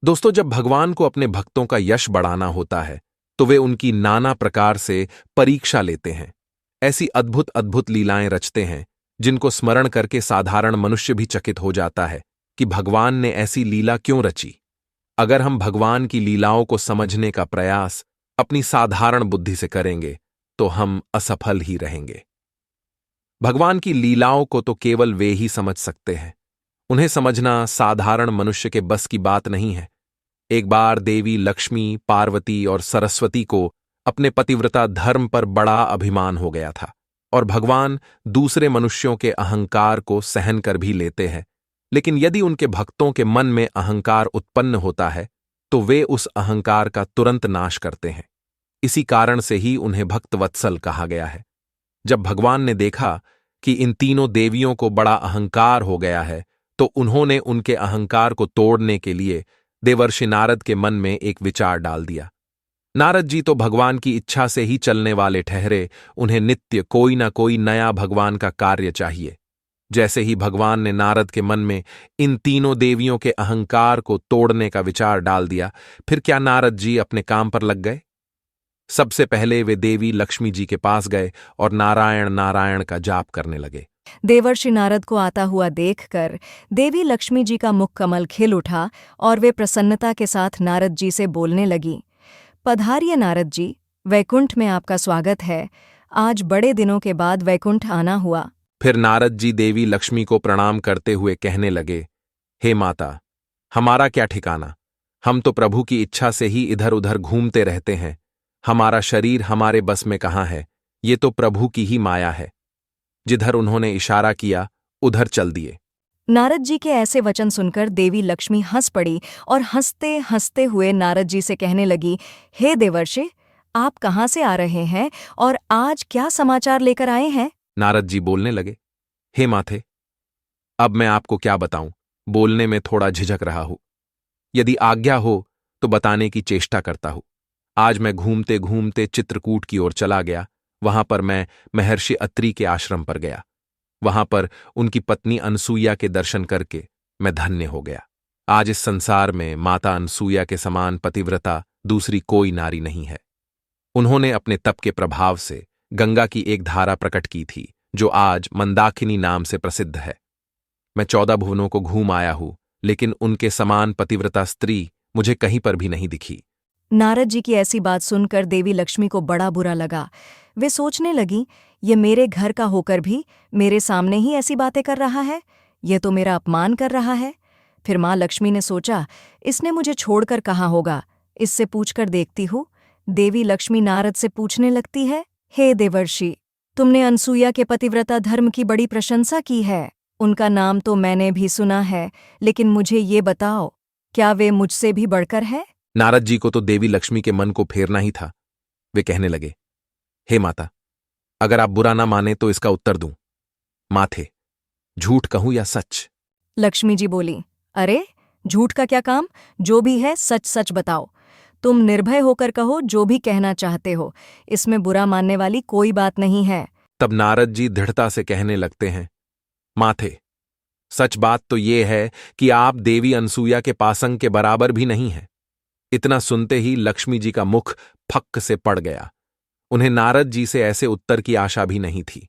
दोस्तों, जब भगवान को अपने भक्तों का यश बढ़ाना होता है तो वे उनकी नाना प्रकार से परीक्षा लेते हैं। ऐसी अद्भुत अद्भुत लीलाएं रचते हैं जिनको स्मरण करके साधारण मनुष्य भी चकित हो जाता है कि भगवान ने ऐसी लीला क्यों रची। अगर हम भगवान की लीलाओं को समझने का प्रयास अपनी साधारण बुद्धि से करेंगे तो हम असफल ही रहेंगे। भगवान की लीलाओं को तो केवल वे ही समझ सकते हैं। उन्हें समझना साधारण मनुष्य के बस की बात नहीं है। एक बार देवी लक्ष्मी, पार्वती और सरस्वती को अपने पतिव्रता धर्म पर बड़ा अभिमान हो गया था और भगवान दूसरे मनुष्यों के अहंकार को सहन कर भी लेते हैं, लेकिन यदि उनके भक्तों के मन में अहंकार उत्पन्न होता है तो वे उस अहंकार का तुरंत नाश करते हैं। इसी कारण से ही उन्हें भक्त वत्सल कहा गया है। जब भगवान ने देखा कि इन तीनों देवियों को बड़ा अहंकार हो गया है तो उन्होंने उनके अहंकार को तोड़ने के लिए देवर्षि नारद के मन में एक विचार डाल दिया। नारद जी तो भगवान की इच्छा से ही चलने वाले ठहरे, उन्हें नित्य कोई ना कोई नया भगवान का कार्य चाहिए। जैसे ही भगवान ने नारद के मन में इन तीनों देवियों के अहंकार को तोड़ने का विचार डाल दिया, फिर क्या नारद जी अपने काम पर लग गए। सबसे पहले वे देवी लक्ष्मी जी के पास गए और नारायण नारायण का जाप करने लगे। देवर्षि नारद को आता हुआ देखकर देवी लक्ष्मी जी का मुख कमल खिल उठा और वे प्रसन्नता के साथ नारद जी से बोलने लगी। पधारिए नारद जी, वैकुंठ में आपका स्वागत है। आज बड़े दिनों के बाद वैकुंठ आना हुआ। फिर नारद जी देवी लक्ष्मी को प्रणाम करते हुए कहने लगे, हे माता, हमारा क्या ठिकाना। हम तो प्रभु की इच्छा से ही इधर उधर घूमते रहते हैं। हमारा शरीर हमारे बस में कहाँ है, ये तो प्रभु की ही माया है। जिधर उन्होंने इशारा किया उधर चल दिए। नारद जी के ऐसे वचन सुनकर देवी लक्ष्मी हंस पड़ी और हंसते हंसते हुए नारद जी से कहने लगी, हे देवर्षि, आप कहाँ से आ रहे हैं और आज क्या समाचार लेकर आए हैं। नारद जी बोलने लगे, हे माथे, अब मैं आपको क्या बताऊं, बोलने में थोड़ा झिझक रहा हूं। यदि आज्ञा हो तो बताने की चेष्टा करता हूं। आज मैं घूमते घूमते चित्रकूट की ओर चला गया। वहां पर मैं महर्षि अत्रि के आश्रम पर गया। वहां पर उनकी पत्नी अनसुईया के दर्शन करके मैं धन्य हो गया। आज इस संसार में माता अनसुईया के समान पतिव्रता दूसरी कोई नारी नहीं है। उन्होंने अपने तप के प्रभाव से गंगा की एक धारा प्रकट की थी जो आज मंदाकिनी नाम से प्रसिद्ध है। मैं 14 भुवनों को घूम आया हूं, लेकिन उनके समान पतिव्रता स्त्री मुझे कहीं पर भी नहीं दिखी। नारद जी की ऐसी बात सुनकर देवी लक्ष्मी को बड़ा बुरा लगा। वे सोचने लगी, ये मेरे घर का होकर भी मेरे सामने ही ऐसी बातें कर रहा है, ये तो मेरा अपमान कर रहा है। फिर माँ लक्ष्मी ने सोचा, इसने मुझे छोड़कर कहाँ होगा, इससे पूछकर देखती हूँ। देवी लक्ष्मी नारद से पूछने लगती है, हे देवर्षि, तुमने अनसुईया के पतिव्रता धर्म की बड़ी प्रशंसा की है। उनका नाम तो मैंने भी सुना है, लेकिन मुझे ये बताओ, क्या वे मुझसे भी बढ़कर है। नारद जी को तो देवी लक्ष्मी के मन को फेरना ही था। वे कहने लगे, हे माता, अगर आप बुरा ना माने तो इसका उत्तर दूं। माथे, झूठ कहूं या सच। लक्ष्मी जी बोली, अरे झूठ का क्या काम, जो भी है सच सच बताओ। तुम निर्भय होकर कहो जो भी कहना चाहते हो, इसमें बुरा मानने वाली कोई बात नहीं है। तब नारद जी दृढ़ता से कहने लगते हैं, माथे, सच बात तो ये है कि आप देवी अनसुईया के पासंग के बराबर भी नहीं हैं। इतना सुनते ही लक्ष्मी जी का मुख फक्क से पड़ गया। उन्हें नारद जी से ऐसे उत्तर की आशा भी नहीं थी।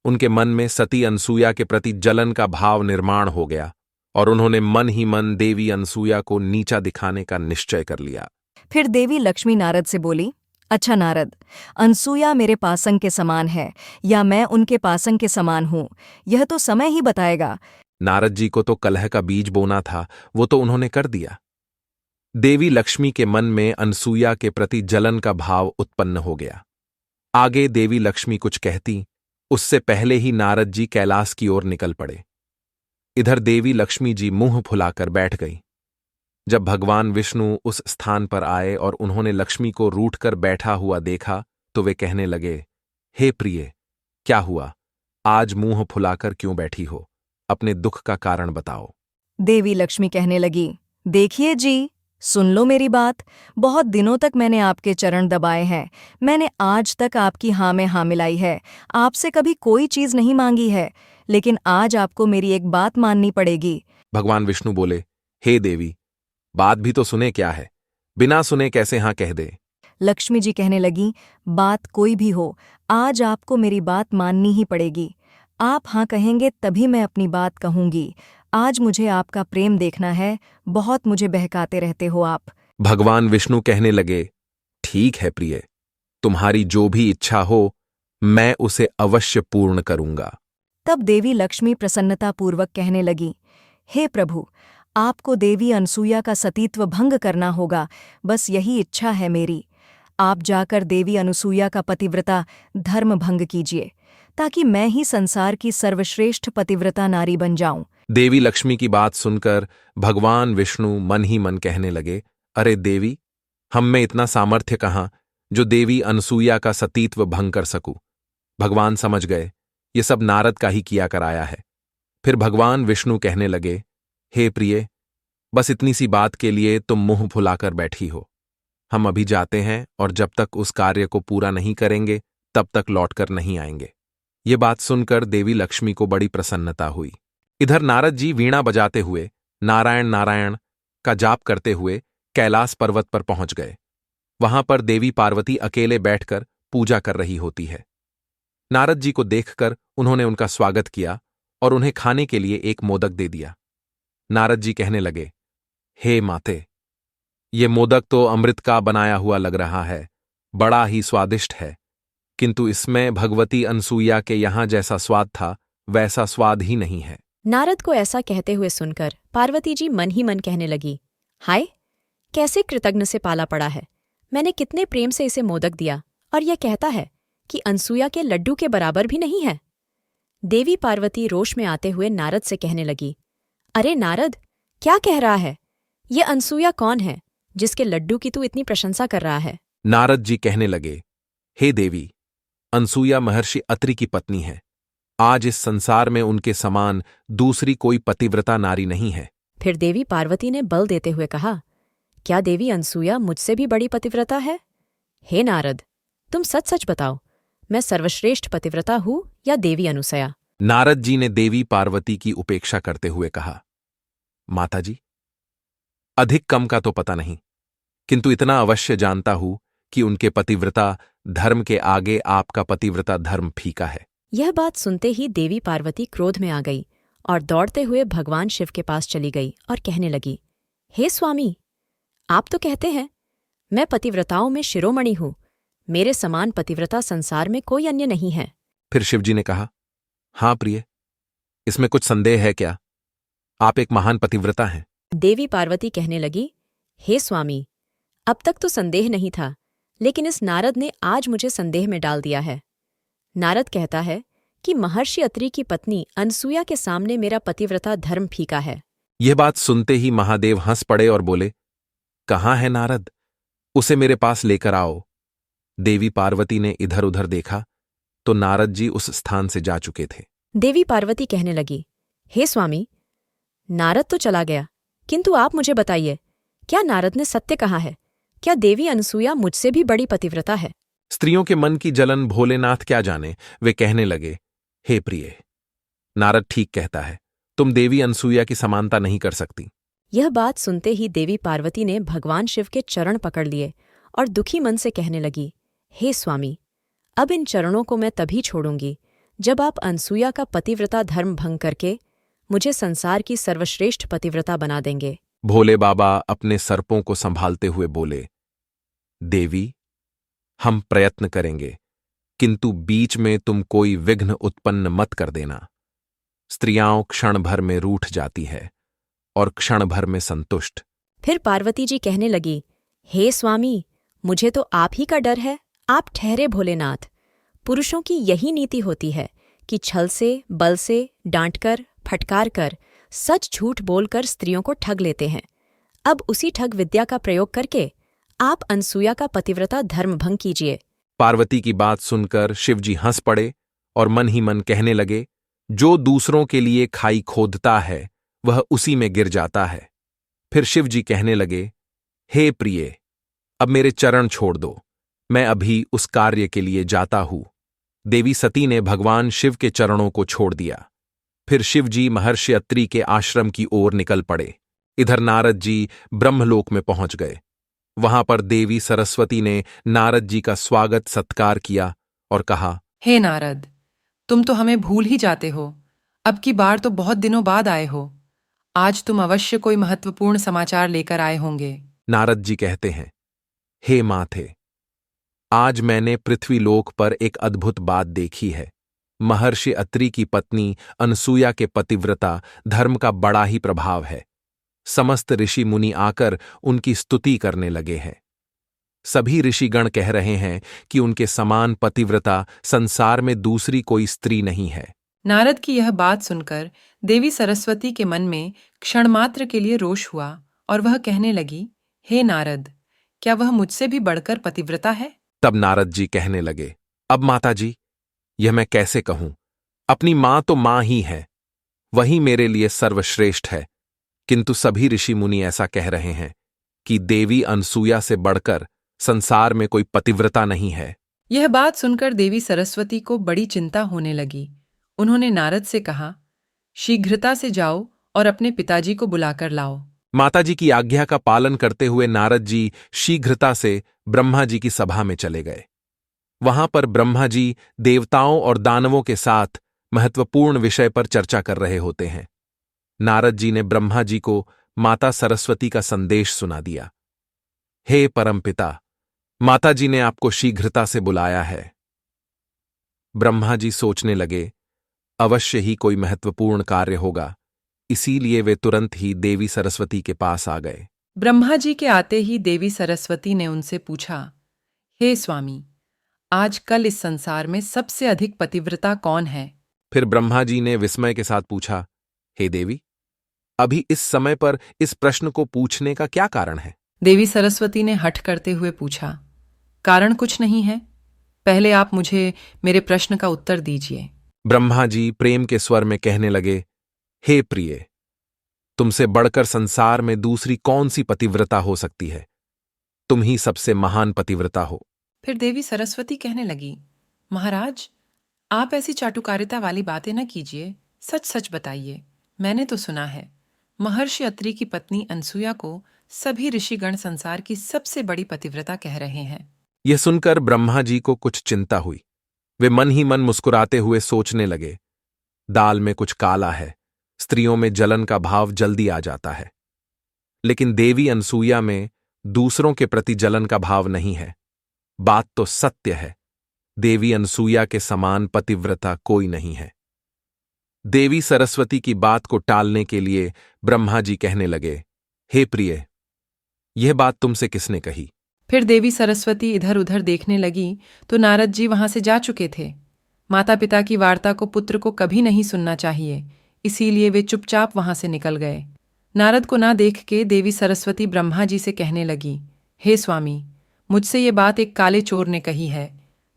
उनके मन में सती अनसुईया के प्रति जलन का भाव निर्माण हो गया और उन्होंने मन ही मन देवी अनसुईया को नीचा दिखाने का निश्चय कर लिया। फिर देवी लक्ष्मी नारद से बोली, अच्छा नारद, अनसुईया मेरे पासंग के समान है या मैं उनके पासंग के समान हूं, यह तो समय ही बताएगा। नारद जी को तो कलह का बीज बोना था, वो तो उन्होंने कर दिया। देवी लक्ष्मी के मन में अनसुईया के प्रति जलन का भाव उत्पन्न हो गया। आगे देवी लक्ष्मी कुछ कहती, उससे पहले ही नारद जी कैलाश की ओर निकल पड़े। इधर देवी लक्ष्मी जी मुंह फुलाकर बैठ गई। जब भगवान विष्णु उस स्थान पर आए और उन्होंने लक्ष्मी को रूठकर बैठा हुआ देखा तो वे कहने लगे, हे प्रिय, क्या हुआ, आज मुंह फुलाकर क्यों बैठी हो, अपने दुख का कारण बताओ। देवी लक्ष्मी कहने लगी, देखिए जी, सुन लो मेरी बात। बहुत दिनों तक मैंने आपके चरण दबाए हैं। मैंने आज तक आपकी हाँ में हाँ मिलाई है, आपसे कभी कोई चीज नहीं मांगी है, लेकिन आज आपको मेरी एक बात माननी पड़ेगी। भगवान विष्णु बोले, हे देवी, बात भी तो सुने क्या है, बिना सुने कैसे हाँ कह दे। लक्ष्मी जी कहने लगी, बात कोई भी हो, आज आपको मेरी बात माननी ही पड़ेगी। आप हाँ कहेंगे तभी मैं अपनी बात कहूंगी। आज मुझे आपका प्रेम देखना है, बहुत मुझे बहकाते रहते हो आप। भगवान विष्णु कहने लगे, ठीक है प्रिय, तुम्हारी जो भी इच्छा हो मैं उसे अवश्य पूर्ण करूंगा। तब देवी लक्ष्मी प्रसन्नतापूर्वक कहने लगी, हे प्रभु, आपको देवी अनसुईया का सतीत्व भंग करना होगा, बस यही इच्छा है मेरी। आप जाकर देवी अनसुईया का पतिव्रता धर्म भंग कीजिए, ताकि मैं ही संसार की सर्वश्रेष्ठ पतिव्रता नारी बन जाऊं। देवी लक्ष्मी की बात सुनकर भगवान विष्णु मन ही मन कहने लगे, अरे देवी, हम में इतना सामर्थ्य कहाँ जो देवी अनसुईया का सतीत्व भंग कर सकूं। भगवान समझ गए ये सब नारद का ही किया कराया है। फिर भगवान विष्णु कहने लगे, हे प्रिय, बस इतनी सी बात के लिए तुम मुंह फुलाकर बैठी हो। हम अभी जाते हैं और जब तक उस कार्य को पूरा नहीं करेंगे तब तक लौटकर नहीं आएंगे। ये बात सुनकर देवी लक्ष्मी को बड़ी प्रसन्नता हुई। इधर नारद जी वीणा बजाते हुए नारायण नारायण का जाप करते हुए कैलाश पर्वत पर पहुंच गए। वहां पर देवी पार्वती अकेले बैठकर पूजा कर रही होती है। नारद जी को देखकर उन्होंने उनका स्वागत किया और उन्हें खाने के लिए एक मोदक दे दिया। नारद जी कहने लगे, हे माते, ये मोदक तो अमृत का बनाया हुआ लग रहा है, बड़ा ही स्वादिष्ट है, किंतु इसमें भगवती अनसुईया के यहां जैसा स्वाद था वैसा स्वाद ही नहीं है। नारद को ऐसा कहते हुए सुनकर पार्वती जी मन ही मन कहने लगी, हाय, कैसे कृतज्ञ से पाला पड़ा है। मैंने कितने प्रेम से इसे मोदक दिया और यह कहता है कि अनसुईया के लड्डू के बराबर भी नहीं है। देवी पार्वती रोष में आते हुए नारद से कहने लगी, अरे नारद, क्या कह रहा है? ये अनसुईया कौन है जिसके लड्डू की तू इतनी प्रशंसा कर रहा है? नारद जी कहने लगे, हे देवी, अनसुईया महर्षि अत्रि की पत्नी है। आज इस संसार में उनके समान दूसरी कोई पतिव्रता नारी नहीं है। फिर देवी पार्वती ने बल देते हुए कहा, क्या देवी अनसुईया मुझसे भी बड़ी पतिव्रता है? हे नारद, तुम सच सच बताओ, मैं सर्वश्रेष्ठ पतिव्रता हूं या देवी अनुसया? नारद जी ने देवी पार्वती की उपेक्षा करते हुए कहा, माताजी, अधिक कम का तो पता नहीं, किंतु इतना अवश्य जानता हूं कि उनके पतिव्रता धर्म के आगे आपका पतिव्रता धर्म फीका है। यह बात सुनते ही देवी पार्वती क्रोध में आ गई और दौड़ते हुए भगवान शिव के पास चली गई और कहने लगी, हे स्वामी, आप तो कहते हैं मैं पतिव्रताओं में शिरोमणि हूं, मेरे समान पतिव्रता संसार में कोई अन्य नहीं है। फिर शिवजी ने कहा, हां प्रिय, इसमें कुछ संदेह है क्या? आप एक महान पतिव्रता हैं। देवी पार्वती कहने लगी, हे स्वामी, अब तक तो संदेह नहीं था, लेकिन इस नारद ने आज मुझे संदेह में डाल दिया है। नारद कहता है कि महर्षि अत्रि की पत्नी अनसुईया के सामने मेरा पतिव्रता धर्म फीका है। यह बात सुनते ही महादेव हंस पड़े और बोले, कहाँ है नारद? उसे मेरे पास लेकर आओ। देवी पार्वती ने इधर उधर देखा तो नारद जी उस स्थान से जा चुके थे। देवी पार्वती कहने लगी, हे स्वामी, नारद तो चला गया, किंतु आप मुझे बताइए, क्या नारद ने सत्य कहा है? क्या देवी अनसुईया मुझसे भी बड़ी पतिव्रता है? स्त्रियों के मन की जलन भोलेनाथ क्या जाने। वे कहने लगे, हे प्रिय, नारद ठीक कहता है, तुम देवी अनसुईया की समानता नहीं कर सकती। यह बात सुनते ही देवी पार्वती ने भगवान शिव के चरण पकड़ लिए और दुखी मन से कहने लगी, हे स्वामी, अब इन चरणों को मैं तभी छोड़ूंगी जब आप अनसुईया का पतिव्रता धर्म भंग करके मुझे संसार की सर्वश्रेष्ठ पतिव्रता बना देंगे। भोले बाबा अपने सर्पों को संभालते हुए बोले, देवी, हम प्रयत्न करेंगे, किंतु बीच में तुम कोई विघ्न उत्पन्न मत कर देना। स्त्रियां क्षण भर में रूठ जाती है और क्षण भर में संतुष्ट। फिर पार्वती जी कहने लगी, हे स्वामी, मुझे तो आप ही का डर है। आप ठहरे भोलेनाथ। पुरुषों की यही नीति होती है कि छल से, बल से, डांटकर, फटकार कर, सच झूठ बोलकर स्त्रियों को ठग लेते हैं। अब उसी ठग विद्या का प्रयोग करके आप अनसुईया का पतिव्रता धर्म भंग कीजिए। पार्वती की बात सुनकर शिवजी हंस पड़े और मन ही मन कहने लगे, जो दूसरों के लिए खाई खोदता है वह उसी में गिर जाता है। फिर शिवजी कहने लगे, हे प्रिय, अब मेरे चरण छोड़ दो, मैं अभी उस कार्य के लिए जाता हूं। देवी सती ने भगवान शिव के चरणों को छोड़ दिया। फिर शिवजी महर्षि अत्रि के आश्रम की ओर निकल पड़े। इधर नारद जी ब्रह्मलोक में पहुंच गए। वहां पर देवी सरस्वती ने नारद जी का स्वागत सत्कार किया और कहा, हे नारद, तुम तो हमें भूल ही जाते हो। अब की बार तो बहुत दिनों बाद आए हो। आज तुम अवश्य कोई महत्वपूर्ण समाचार लेकर आए होंगे। नारद जी कहते हैं, हे माथे, आज मैंने पृथ्वीलोक पर एक अद्भुत बात देखी है। महर्षि अत्रि की पत्नी अनसूया के पतिव्रता धर्म का बड़ा ही प्रभाव है। समस्त ऋषि मुनि आकर उनकी स्तुति करने लगे हैं। सभी ऋषिगण कह रहे हैं कि उनके समान पतिव्रता संसार में दूसरी कोई स्त्री नहीं है। नारद की यह बात सुनकर देवी सरस्वती के मन में क्षणमात्र के लिए रोष हुआ और वह कहने लगी, हे नारद, क्या वह मुझसे भी बढ़कर पतिव्रता है? तब नारद जी कहने लगे, अब माता जी, यह मैं कैसे कहूं? अपनी मां तो मां ही है, वही मेरे लिए सर्वश्रेष्ठ है। किंतु सभी ऋषि मुनि ऐसा कह रहे हैं कि देवी अनसूया से बढ़कर संसार में कोई पतिव्रता नहीं है। यह बात सुनकर देवी सरस्वती को बड़ी चिंता होने लगी। उन्होंने नारद से कहा, शीघ्रता से जाओ और अपने पिताजी को बुलाकर लाओ। माताजी की आज्ञा का पालन करते हुए नारद जी शीघ्रता से ब्रह्मा जी की सभा में चले गए। वहां पर ब्रह्मा जी देवताओं और दानवों के साथ महत्वपूर्ण विषय पर चर्चा कर रहे होते हैं। नारद जी ने ब्रह्मा जी को माता सरस्वती का संदेश सुना दिया। हे परमपिता, माता जी ने आपको शीघ्रता से बुलाया है। ब्रह्मा जी सोचने लगे, अवश्य ही कोई महत्वपूर्ण कार्य होगा, इसीलिए वे तुरंत ही देवी सरस्वती के पास आ गए। ब्रह्मा जी के आते ही देवी सरस्वती ने उनसे पूछा, हे स्वामी, आजकल इस संसार में सबसे अधिक पतिव्रता कौन है? फिर ब्रह्मा जी ने विस्मय के साथ पूछा, हे देवी, अभी इस समय पर इस प्रश्न को पूछने का क्या कारण है? देवी सरस्वती ने हठ करते हुए पूछा, कारण कुछ नहीं है, पहले आप मुझे मेरे प्रश्न का उत्तर दीजिए। ब्रह्मा जी प्रेम के स्वर में कहने लगे, हे प्रिय, तुमसे बढ़कर संसार में दूसरी कौन सी पतिव्रता हो सकती है? तुम ही सबसे महान पतिव्रता हो। फिर देवी सरस्वती कहने लगी, महाराज, आप ऐसी चाटुकारिता वाली बातें न कीजिए, सच सच बताइए। मैंने तो सुना है महर्षि अत्रि की पत्नी अनसूया को सभी ऋषिगण संसार की सबसे बड़ी पतिव्रता कह रहे हैं। यह सुनकर ब्रह्मा जी को कुछ चिंता हुई। वे मन ही मन मुस्कुराते हुए सोचने लगे, दाल में कुछ काला है, स्त्रियों में जलन का भाव जल्दी आ जाता है। लेकिन देवी अनसूया में दूसरों के प्रति जलन का भाव नहीं है। बात तो सत्य है, देवी अनसूया के समान पतिव्रता कोई नहीं है। देवी सरस्वती की बात को टालने के लिए ब्रह्मा जी कहने लगे, हे प्रिय, यह बात तुमसे किसने कही? फिर देवी सरस्वती इधर उधर देखने लगी तो नारद जी वहां से जा चुके थे। माता पिता की वार्ता को पुत्र को कभी नहीं सुनना चाहिए, इसीलिए वे चुपचाप वहां से निकल गए। नारद को ना देख के देवी सरस्वती ब्रह्मा जी से कहने लगी, हे स्वामी, मुझसे ये बात एक काले चोर ने कही है,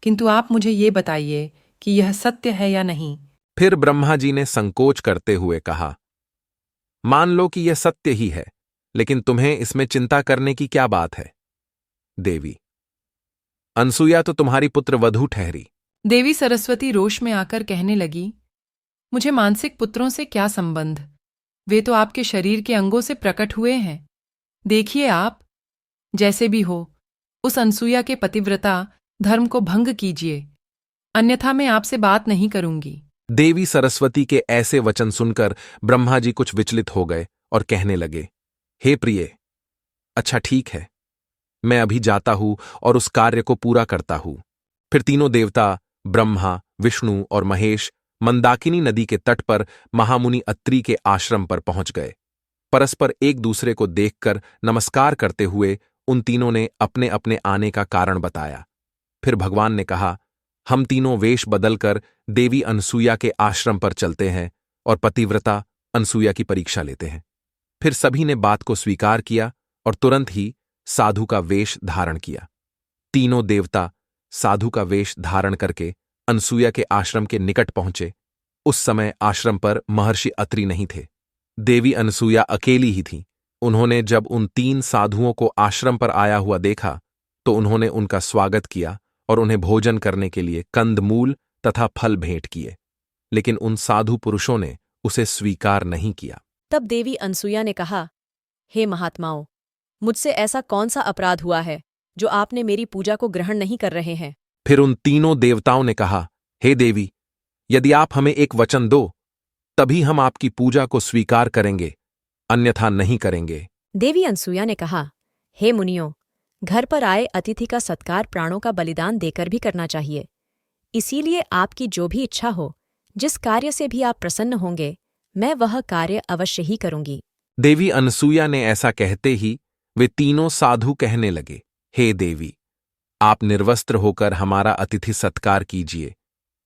किंतु आप मुझे ये बताइए कि यह सत्य है या नहीं। फिर ब्रह्मा जी ने संकोच करते हुए कहा, मान लो कि यह सत्य ही है, लेकिन तुम्हें इसमें चिंता करने की क्या बात है? देवी, अनसूया तो तुम्हारी पुत्र वधू ठहरी। देवी सरस्वती रोष में आकर कहने लगी, मुझे मानसिक पुत्रों से क्या संबंध? वे तो आपके शरीर के अंगों से प्रकट हुए हैं। देखिए आप, जैसे भी हो, उस अनसूया के पतिव्रता धर्म को भंग कीजिए, अन्यथा मैं आपसे बात नहीं करूंगी। देवी सरस्वती के ऐसे वचन सुनकर ब्रह्मा जी कुछ विचलित हो गए और कहने लगे, हे प्रिय, अच्छा ठीक है, मैं अभी जाता हूं और उस कार्य को पूरा करता हूं। फिर तीनों देवता ब्रह्मा, विष्णु और महेश मंदाकिनी नदी के तट पर महामुनि अत्रि के आश्रम पर पहुंच गए। परस्पर एक दूसरे को देखकर नमस्कार करते हुए उन तीनों ने अपने अपने आने का कारण बताया। फिर भगवान ने कहा, हम तीनों वेश बदलकर देवी अनसूया के आश्रम पर चलते हैं और पतिव्रता अनसूया की परीक्षा लेते हैं। फिर सभी ने बात को स्वीकार किया और तुरंत ही साधु का वेश धारण किया। तीनों देवता साधु का वेश धारण करके अनसूया के आश्रम के निकट पहुंचे। उस समय आश्रम पर महर्षि अत्रि नहीं थे, देवी अनसूया अकेली ही थी। उन्होंने जब उन तीन साधुओं को आश्रम पर आया हुआ देखा तो उन्होंने उनका स्वागत किया और उन्हें भोजन करने के लिए कंदमूल तथा फल भेंट किए, लेकिन उन साधु पुरुषों ने उसे स्वीकार नहीं किया। तब देवी अनसूया ने कहा, हे महात्माओं, मुझसे ऐसा कौन सा अपराध हुआ है जो आपने मेरी पूजा को ग्रहण नहीं कर रहे हैं? फिर उन तीनों देवताओं ने कहा, हे देवी, यदि आप हमें एक वचन दो तभी हम आपकी पूजा को स्वीकार करेंगे, अन्यथा नहीं करेंगे। देवी अनसुया ने कहा, हे मुनियों, घर पर आए अतिथि का सत्कार प्राणों का बलिदान देकर भी करना चाहिए। इसीलिए आपकी जो भी इच्छा हो, जिस कार्य से भी आप प्रसन्न होंगे, मैं वह कार्य अवश्य ही करूंगी। देवी अनसुया ने ऐसा कहते ही वे तीनों साधु कहने लगे, हे देवी, आप निर्वस्त्र होकर हमारा अतिथि सत्कार कीजिए,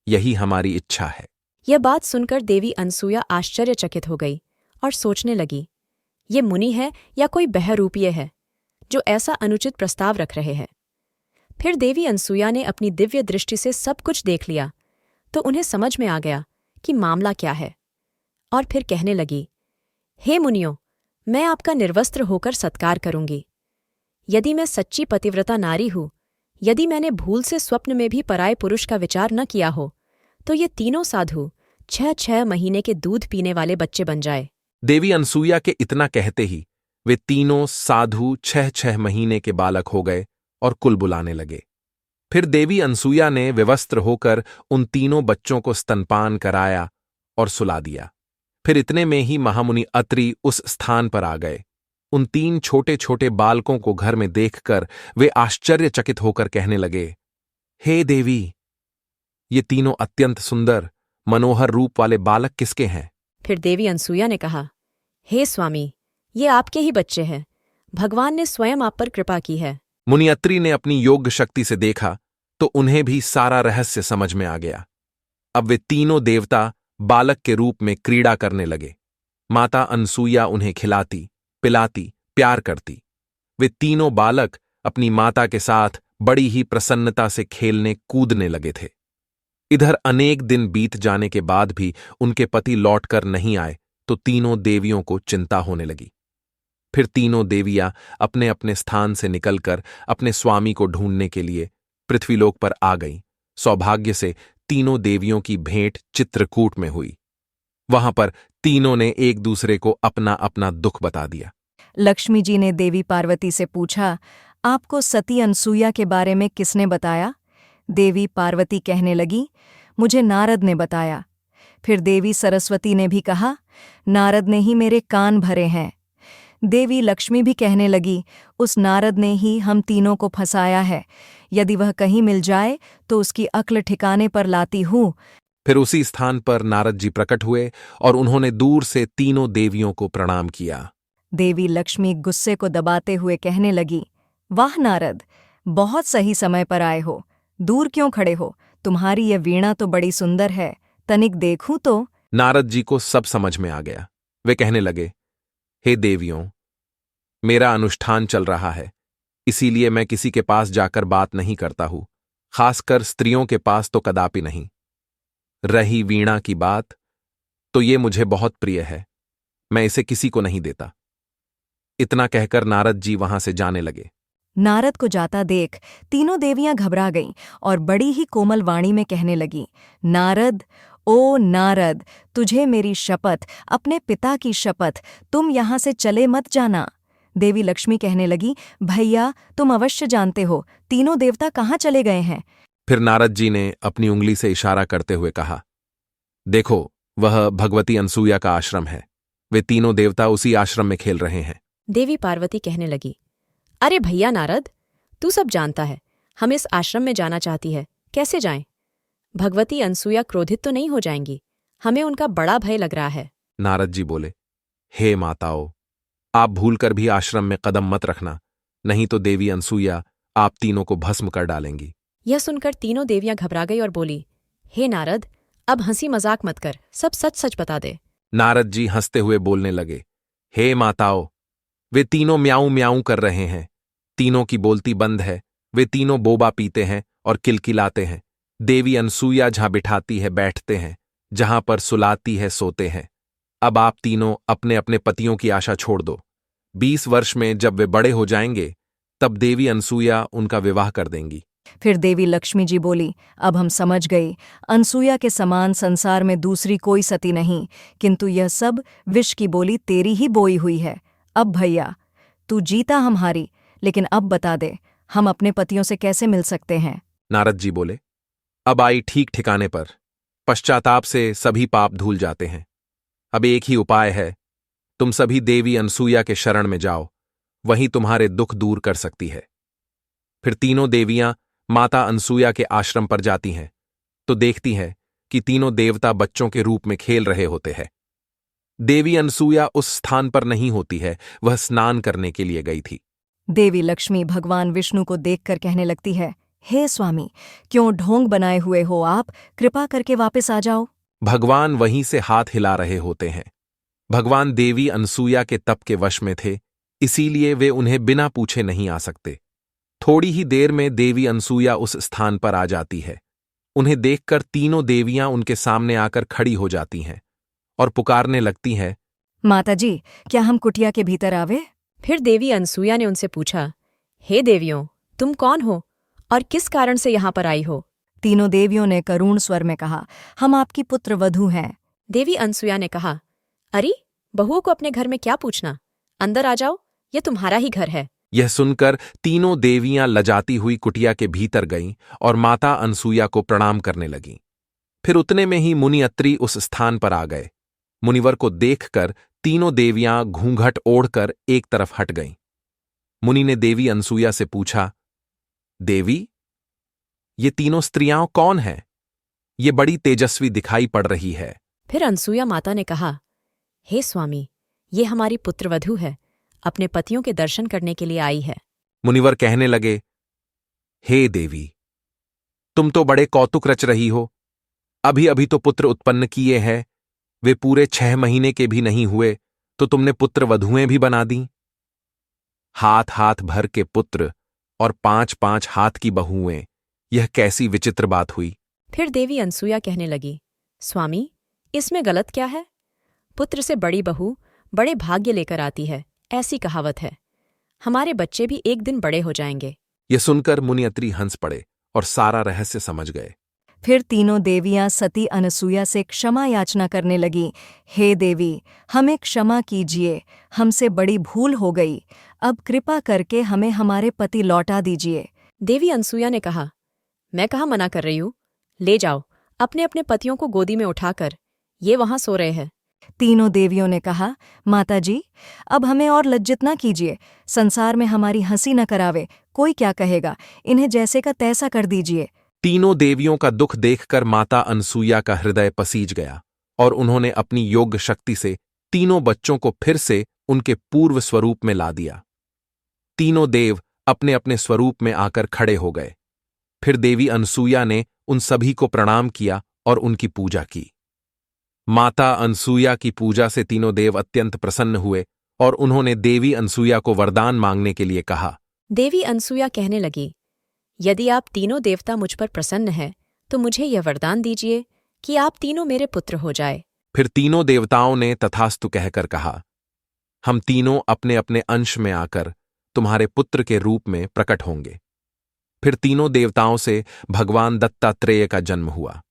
यही हमारी इच्छा है। यह बात सुनकर देवी अनसुया आश्चर्यचकित हो गई और सोचने लगी, ये मुनि है या कोई बहरूपीय है जो ऐसा अनुचित प्रस्ताव रख रहे हैं। फिर देवी अनसुया ने अपनी दिव्य दृष्टि से सब कुछ देख लिया तो उन्हें समझ में आ गया कि मामला क्या है, और फिर कहने लगी, हे मुनियों, मैं आपका निर्वस्त्र होकर सत्कार करूंगी। यदि मैं सच्ची पतिव्रता नारी हूं, यदि मैंने भूल से स्वप्न में भी पराये पुरुष का विचार न किया हो, तो ये तीनों साधु 6-6 महीने के दूध पीने वाले बच्चे बन जाए। देवी अनसुया के इतना कहते ही वे तीनों साधु 6-6 महीने के बालक हो गए और कुल बुलाने लगे। फिर देवी अनसुया ने विवस्त्र होकर उन तीनों बच्चों को स्तनपान कराया और सुला दिया। फिर इतने में ही महामुनि अत्रि उस स्थान पर आ गए। उन 3 छोटे छोटे बालकों को घर में देखकर वे आश्चर्यचकित होकर कहने लगे, हे देवी, ये तीनों अत्यंत सुंदर मनोहर रूप वाले बालक किसके हैं? फिर देवी अनसुया ने कहा, हे स्वामी, ये आपके ही बच्चे हैं। भगवान ने स्वयं आप पर कृपा की है। मुनि अत्रि ने अपनी योग शक्ति से देखा तो उन्हें भी सारा रहस्य समझ में आ गया। अब वे तीनों देवता बालक के रूप में क्रीड़ा करने लगे। माता अनसुया उन्हें खिलाती, पिलाती, प्यार करती। वे तीनों बालक अपनी माता के साथ बड़ी ही प्रसन्नता से खेलने कूदने लगे थे। इधर अनेक दिन बीत जाने के बाद भी उनके पति लौटकर नहीं आए तो तीनों देवियों को चिंता होने लगी। फिर तीनों देवियां अपने अपने स्थान से निकलकर अपने स्वामी को ढूंढने के लिए पृथ्वीलोक पर आ गईं। सौभाग्य से तीनों देवियों की भेंट चित्रकूट में हुई। वहां पर तीनों ने एक दूसरे को अपना अपना दुख बता दिया। लक्ष्मी जी ने देवी पार्वती से पूछा, आपको सती अनसुया के बारे में किसने बताया? देवी पार्वती कहने लगी, मुझे नारद ने बताया। फिर देवी सरस्वती ने भी कहा, नारद ने ही मेरे कान भरे हैं। देवी लक्ष्मी भी कहने लगी, उस नारद ने ही हम तीनों को फंसाया है। यदि वह कहीं मिल जाए तो उसकी अक्ल ठिकाने पर लाती हूँ। फिर उसी स्थान पर नारद जी प्रकट हुए और उन्होंने दूर से तीनों देवियों को प्रणाम किया। देवी लक्ष्मी गुस्से को दबाते हुए कहने लगी, वाह नारद, बहुत सही समय पर आए हो। दूर क्यों खड़े हो? तुम्हारी यह वीणा तो बड़ी सुंदर है, तनिक देखूं तो। नारद जी को सब समझ में आ गया। वे कहने लगे, हे देवियों, मेरा अनुष्ठान चल रहा है, इसीलिए मैं किसी के पास जाकर बात नहीं करता हूं, खासकर स्त्रियों के पास तो कदापि नहीं। रही वीणा की बात, तो ये मुझे बहुत प्रिय है, मैं इसे किसी को नहीं देता। इतना कहकर नारद जी वहां से जाने लगे। नारद को जाता देख तीनों देवियां घबरा गईं और बड़ी ही कोमल वाणी में कहने लगीं, नारद, ओ नारद, तुझे मेरी शपथ, अपने पिता की शपथ, तुम यहाँ से चले मत जाना। देवी लक्ष्मी कहने लगी, भैया, तुम अवश्य जानते हो तीनों देवता कहाँ चले गए हैं। फिर नारद जी ने अपनी उंगली से इशारा करते हुए कहा, देखो, वह भगवती अनसुया का आश्रम है। वे तीनों देवता उसी आश्रम में खेल रहे हैं। देवी पार्वती कहने लगी, अरे भैया नारद, तू सब जानता है, हम इस आश्रम में जाना चाहती है, कैसे जाएं? भगवती अनसुया क्रोधित तो नहीं हो जाएंगी? हमें उनका बड़ा भय लग रहा है। नारद जी बोले, हे माताओं, आप भूलकर भी आश्रम में कदम मत रखना, नहीं तो देवी अनसुया आप तीनों को भस्म कर डालेंगी। यह सुनकर तीनों देवियां घबरा गई और बोली, हे नारद, अब हंसी मजाक मत कर, सब सच सच बता दे। नारद जी हंसते हुए बोलने लगे, हे माताओं, वे तीनों म्याऊं म्याऊं कर रहे हैं, तीनों की बोलती बंद है, वे तीनों बोबा पीते हैं और किलकिलाते हैं। देवी अनसुया जहां बिठाती है बैठते हैं, जहां पर सुलाती है सोते हैं। अब आप तीनों अपने अपने पतियों की आशा छोड़ दो। 20 वर्ष में जब वे बड़े हो जाएंगे तब देवी अनसुया उनका विवाह कर देंगी। फिर देवी लक्ष्मी जी बोली, अब हम समझ गई, अनसुया के समान संसार में दूसरी कोई सती नहीं, किंतु यह सब विष की बोली तेरी ही बोई हुई है। अब भैया, तू जीता हम हारी, लेकिन अब बता दे, हम अपने पतियों से कैसे मिल सकते हैं? नारद जी बोले, अब आई ठीक ठिकाने पर। पश्चाताप से सभी पाप धूल जाते हैं। अब एक ही उपाय है, तुम सभी देवी अनसूया के शरण में जाओ, वहीं तुम्हारे दुख दूर कर सकती है। फिर तीनों देवियां माता अनसूया के आश्रम पर जाती हैं, तो देखती हैं कि तीनों देवता बच्चों के रूप में खेल रहे होते हैं। देवी अनसूया उस स्थान पर नहीं होती है, वह स्नान करने के लिए गई थी। देवी लक्ष्मी भगवान विष्णु को देखकर कहने लगती है, हे स्वामी, क्यों ढोंग बनाए हुए हो आप? कृपा करके वापस आ जाओ। भगवान वहीं से हाथ हिला रहे होते हैं। भगवान देवी अनसूया के तप के वश में थे, इसीलिए वे उन्हें बिना पूछे नहीं आ सकते। थोड़ी ही देर में देवी अनसूया उस स्थान पर आ जाती है। उन्हें देखकर तीनों देवियां उनके सामने आकर खड़ी हो जाती हैं और पुकारने लगती हैं, माताजी, क्या हम कुटिया के भीतर आवे? फिर देवी अनसूया ने उनसे पूछा, हे देवियों, तुम कौन हो और किस कारण से यहाँ पर आई हो? तीनों देवियों ने करुण स्वर में कहा, हम आपकी पुत्र वधू हैं। देवी अनसूया ने कहा, अरे, बहुओं को अपने घर में क्या पूछना? अंदर आ जाओ, यह तुम्हारा ही घर है। यह सुनकर तीनों देवियां लजाती हुई कुटिया के भीतर गईं और माता अनसूया को प्रणाम करने लगीं। फिर उतने में ही मुनि अत्रि उस स्थान पर आ गए। मुनिवर को देखकर तीनों देवियां घूंघट ओढ़कर एक तरफ हट गईं। मुनि ने देवी अनसूया से पूछा, देवी, ये तीनों स्त्रियां कौन हैं? ये बड़ी तेजस्वी दिखाई पड़ रही है। फिर अनसूया माता ने कहा, हे स्वामी, ये हमारी पुत्रवधू है, अपने पतियों के दर्शन करने के लिए आई है। मुनिवर कहने लगे, हे देवी, तुम तो बड़े कौतुक रच रही हो। अभी अभी तो पुत्र उत्पन्न किए हैं, वे पूरे 6 महीने के भी नहीं हुए तो तुमने पुत्र वधुएं भी बना दी। हाथ हाथ भर के पुत्र और 5-5 हाथ की बहुएं, यह कैसी विचित्र बात हुई। फिर देवी अनसूया कहने लगी, स्वामी, इसमें गलत क्या है? पुत्र से बड़ी बहू बड़े भाग्य लेकर आती है, ऐसी कहावत है। हमारे बच्चे भी एक दिन बड़े हो जाएंगे। यह सुनकर मुनि अत्रि हंस पड़े और सारा रहस्य समझ गए। फिर तीनों देवियां सती अनसूया से क्षमा याचना करने लगीं, हे देवी, हमें क्षमा कीजिए, हमसे बड़ी भूल हो गई। अब कृपा करके हमें हमारे पति लौटा दीजिए। देवी अनसूया ने कहा, मैं कहाँ मना कर रही हूँ, ले जाओ अपने अपने पतियों को गोदी में उठाकर, ये वहां सो रहे हैं। तीनों देवियों ने कहा, माताजी, अब हमें और लज्जित न कीजिए, संसार में हमारी हंसी न करावे, कोई क्या कहेगा, इन्हें जैसे का तैसा कर दीजिए। तीनों देवियों का दुख देखकर माता अनसूया का हृदय पसीज गया और उन्होंने अपनी योग शक्ति से तीनों बच्चों को फिर से उनके पूर्व स्वरूप में ला दिया। तीनों देव अपने अपने स्वरूप में आकर खड़े हो गए। फिर देवी अनसूया ने उन सभी को प्रणाम किया और उनकी पूजा की। माता अनसूया की पूजा से तीनों देव अत्यंत प्रसन्न हुए और उन्होंने देवी अनसूया को वरदान मांगने के लिए कहा। देवी अनसूया कहने लगी, यदि आप तीनों देवता मुझ पर प्रसन्न हैं, तो मुझे यह वरदान दीजिए कि आप तीनों मेरे पुत्र हो जाए। फिर तीनों देवताओं ने तथास्तु कहकर कहा, हम तीनों अपने अपने अंश में आकर तुम्हारे पुत्र के रूप में प्रकट होंगे। फिर तीनों देवताओं से भगवान दत्तात्रेय का जन्म हुआ।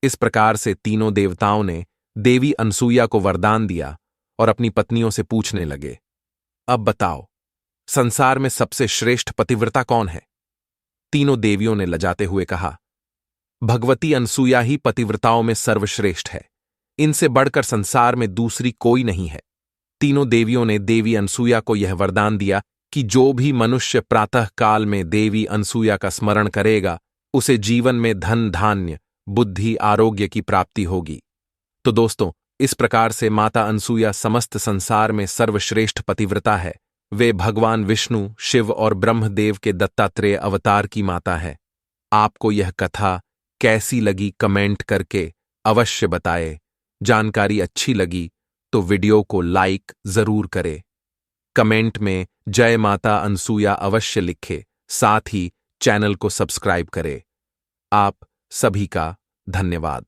इस प्रकार से तीनों देवताओं ने देवी अनसूया को वरदान दिया और अपनी पत्नियों से पूछने लगे, अब बताओ, संसार में सबसे श्रेष्ठ पतिव्रता कौन है? तीनों देवियों ने लजाते हुए कहा, भगवती अनसूया ही पतिव्रताओं में सर्वश्रेष्ठ है, इनसे बढ़कर संसार में दूसरी कोई नहीं है। तीनों देवियों ने देवी अनसूया को यह वरदान दिया कि जो भी मनुष्य प्रातः काल में देवी अनसूया का स्मरण करेगा, उसे जीवन में धन धान्य बुद्धि आरोग्य की प्राप्ति होगी। तो दोस्तों, इस प्रकार से माता अनसूया समस्त संसार में सर्वश्रेष्ठ पतिव्रता है। वे भगवान विष्णु, शिव और ब्रह्मदेव के दत्तात्रेय अवतार की माता है। आपको यह कथा कैसी लगी कमेंट करके अवश्य बताएं। जानकारी अच्छी लगी तो वीडियो को लाइक जरूर करें। कमेंट में जय माता अनसूया अवश्य लिखें, साथ ही चैनल को सब्सक्राइब करें। आप सभी का धन्यवाद।